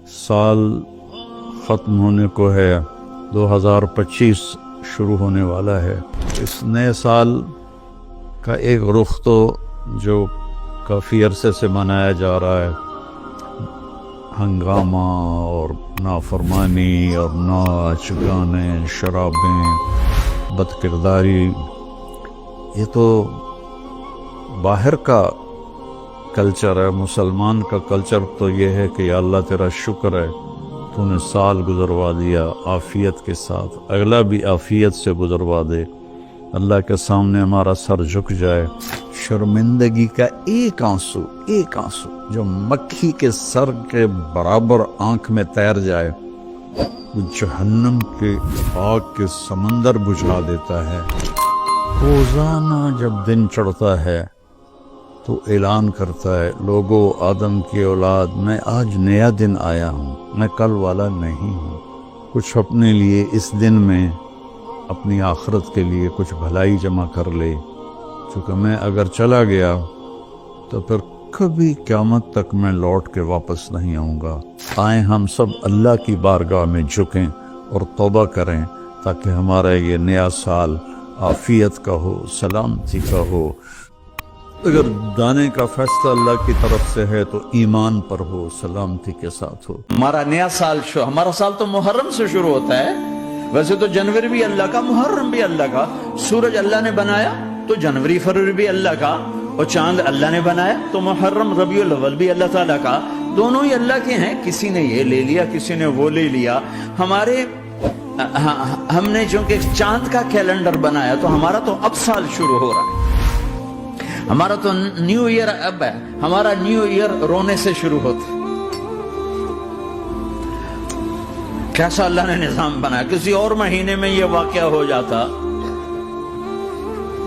साल ख़त्म होने को है, 2025 शुरू होने वाला है। इस नए साल का एक रुख तो जो काफ़ी अरसे से मनाया जा रहा है, हंगामा और नाफरमानी और नाच गाने, शराबें, बदकिरदारी, ये तो बाहर का कल्चर है। मुसलमान का कल्चर तो ये है कि या अल्लाह तेरा शुक्र है तूने साल गुजरवा दिया आफियत के साथ, अगला भी आफियत से गुजरवा दे। अल्लाह के सामने हमारा सर झुक जाए, शर्मिंदगी का एक आंसू जो मक्खी के सर के बराबर आंख में तैर जाए, वो जहन्नम के आग के समंदर बुझा देता है। रोजाना जब दिन चढ़ता है तो ऐलान करता है, लोगों आदम की औलाद, मैं आज नया दिन आया हूँ, मैं कल वाला नहीं हूँ। कुछ अपने लिए इस दिन में, अपनी आखिरत के लिए कुछ भलाई जमा कर ले, क्योंकि मैं अगर चला गया तो फिर कभी क़यामत तक मैं लौट के वापस नहीं आऊँगा। आए हम सब अल्लाह की बारगाह में झुकें और तौबा करें, ताकि हमारा ये नया साल आफियत का हो, सलामती का हो। अगर जाने का फैसला अल्लाह की तरफ से है तो ईमान पर हो, सलामती के साथ हो। हमारा नया साल हमारा साल तो मुहर्रम से शुरू होता है। वैसे तो जनवरी भी अल्लाह का, मुहर्रम भी अल्लाह का। सूरज अल्लाह ने बनाया तो जनवरी फरवरी भी अल्लाह का, और चांद अल्लाह ने बनाया तो मुहर्रम रबीउल अव्वल भी अल्लाह ताला का। दोनों ही अल्लाह के हैं। किसी ने ये ले लिया, किसी ने वो ले लिया। हमने जो कि चांद का कैलेंडर बनाया तो हमारा तो अब साल शुरू हो रहा है। हमारा तो न्यू ईयर अब है। हमारा न्यू ईयर रोने से शुरू होता। कैसा अल्लाह ने निजाम बनाया। किसी और महीने में ये वाकया हो जाता,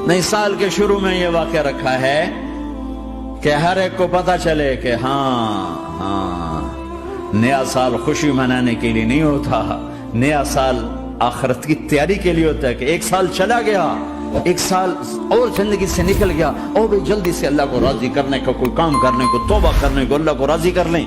नहीं, साल के शुरू में ये वाकया रखा है कि हर एक को पता चले कि हाँ, नया साल खुशी मनाने के लिए नहीं होता, नया साल आखिरत की तैयारी के लिए होता है। कि एक साल चला गया, एक साल और जिंदगी से निकल गया, और भी जल्दी से अल्लाह को राजी करने का कोई काम करने को, तौबा करने को, अल्लाह को राजी कर लें।